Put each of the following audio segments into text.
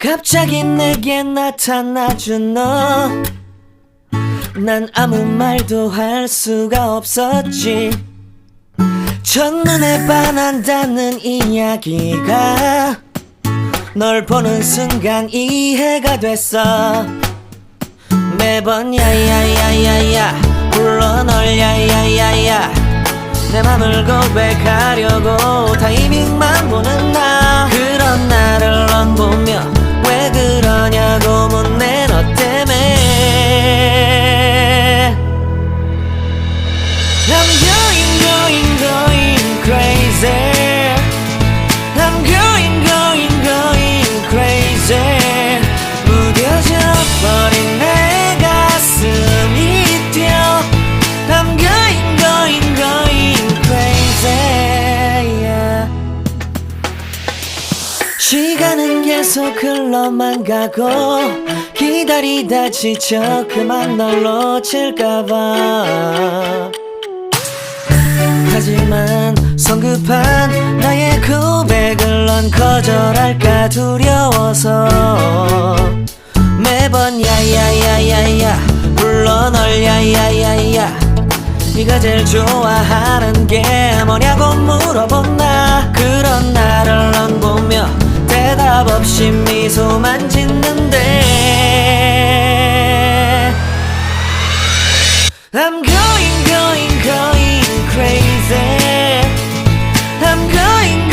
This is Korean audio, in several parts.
갑자기 내게 나타나준 너, 난 아무 말도 할 수가 없었지. 첫눈에 반한다는 이야기가 널 보는 순간 이해가 됐어. 매번 야야야야야 불러 널 야야야야, 내 맘을 고백하려고 타이밍만 보는 나. 그런 나를 넌 보며 왜 그러냐고 묻네. 너 때문에 I'm going crazy. I'm going crazy. 무뎌져 버린 내 가슴이 뛰어. I'm going crazy, yeah. 시간은 계속 흘러만 가고 기다리다 지쳐 그만 널 놓칠까봐. 하지만 성급한 나의 고백을 넌 거절할까 두려워서 매번 야야야야야 불러 널 야야야야. 네가 제일 좋아하는 게 뭐냐고 물어본 나. 그런 나를 넌 보며 대답 없이 미소만 짓는데 I'm going crazy. I'm going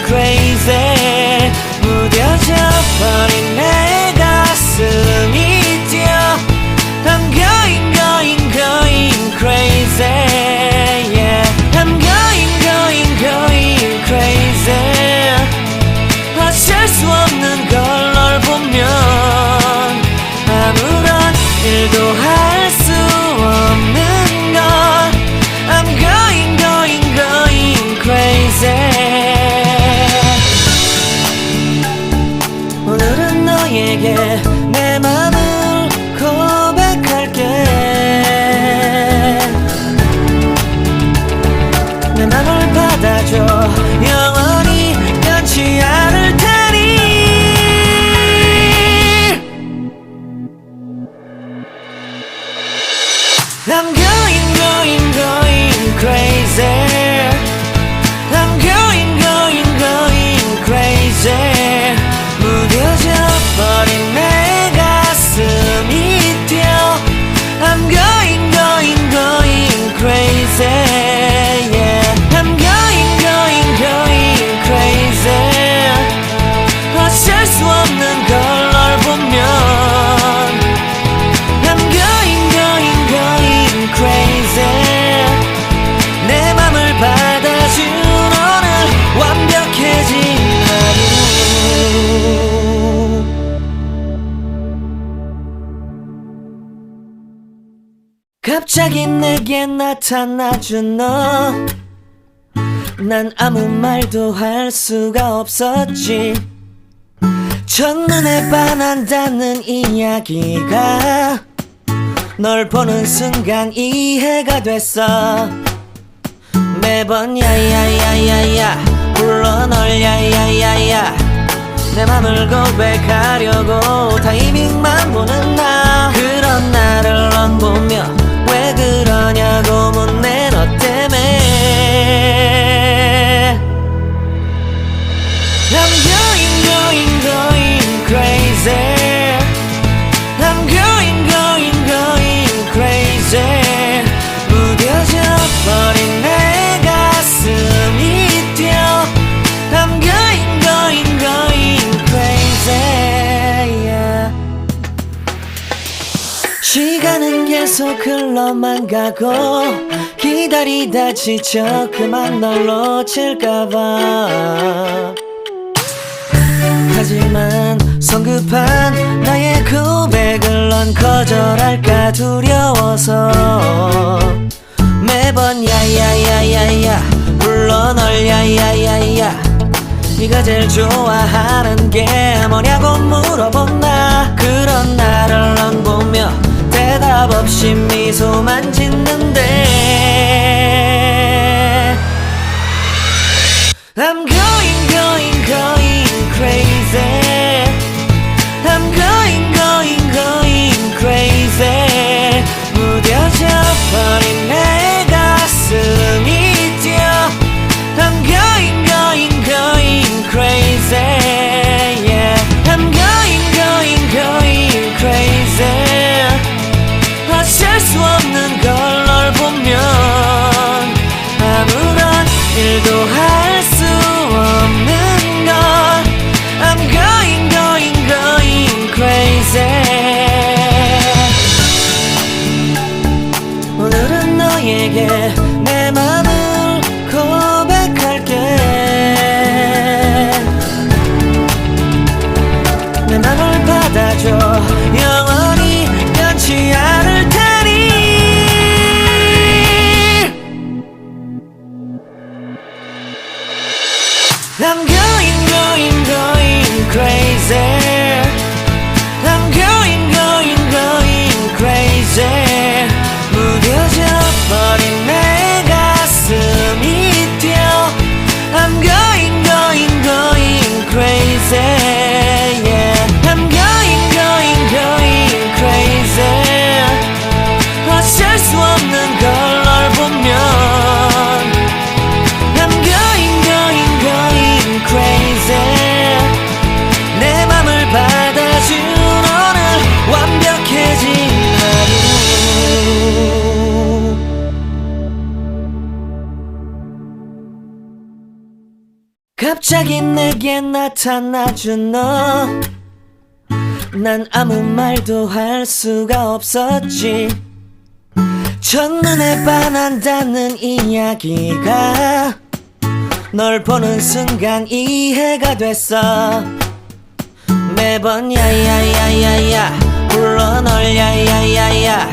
crazy. 무뎌져 버린 내 가슴이 뛰어. I'm going crazy, yeah. I'm going crazy. 어쩔 수 없는 걸 널 보면 아무런 일도 할 수 없는 걸. I'm going crazy. 오늘은 너에게 내 맘을 고백할게. 내 맘을 받아줘. 영원히 변치 않을 테니. I'm going crazy. I'm going crazy. 무뎌져 버린 내 가슴이 뛰어. I'm going crazy, yeah. I'm going crazy. 어쩔 수 없는 걸 널 보면 I'm going crazy. 내 맘을 받아준 오늘 완벽해진 하루. 갑자기 내게 나타나준 너, 난 아무 말도 할 수가 없었지. 첫눈에 반한다는 이야기가 널 보는 순간 이해가 됐어. 매번 야야야야야 불러 널 야야야야, 내 맘을 고백하려고 타이밍만 보는 나. 그런 나를 넌 보며 왜 그러냐고 묻네. 너 때문에 I'm going crazy. I'm going crazy. 무뎌져 버린 내 가슴이 뛰어. I'm going crazy, yeah. 시간은 계속 흘러만 가고 기다리다 지쳐 그만 널 놓칠까봐. 하지만 성급한 나의 고백을 넌 거절할까 두려워서 매번 야야야야야 불러 널 야야야야. 네가 제일 좋아하는 게 뭐냐고 물어본 나. 그런 나를 넌 보며 대답 없이 미소만 짓는데 I'm going crazy. 너에게 내 맘을 고백할게. 내 맘을 받아줘. 영원히 변치 않을 테니. I'm going, going, going crazy. I'm going, going, going crazy. 무뎌져 버린 내 가슴이 뛰어. I'm going, going, going crazy. Yeah. I'm going, going, going crazy. 어쩔 수 없는 걸 널 보면. I'm going, going, going crazy. 내 맘을 받아준 오늘 완벽해진 하루. 갑자기 내게 나타나준 너. 난 아무 말도 할 수가 없었지. 첫눈에 반한다는 이야기가 널 보는 순간 이해가 됐어. 매번 야야야야야 불러 널 야야야야.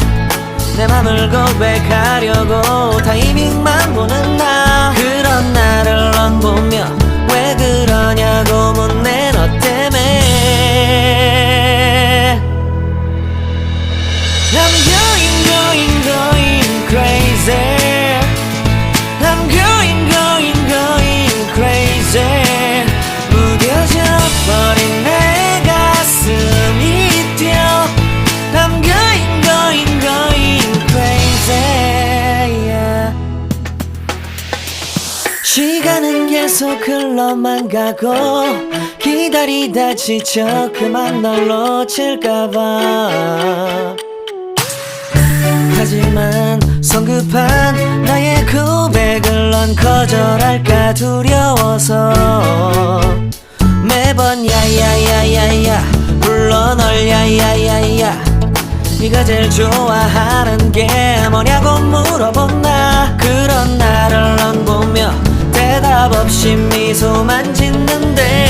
내 맘을 고백하려고 타이밍만 보는 나. 그런 나를 넌 보며 왜 그러냐고 묻네. 너 때문에 I'm going, going, going crazy. I'm going, going, going crazy. 무뎌져 버린 내 가슴이 뛰어. I'm going, going, going crazy. Yeah. 시간은 계속 흘러만 가고 기다리다 지쳐 그만 널 놓칠까봐. 하지만 성급한 나의 고백을 넌 거절할까 두려워서 매번 야야야야야 불러 널 야야야야. 네가 제일 좋아하는 게 뭐냐고 물어본 나. 그런 나를 넌 보며 대답 없이 미소만 짓는데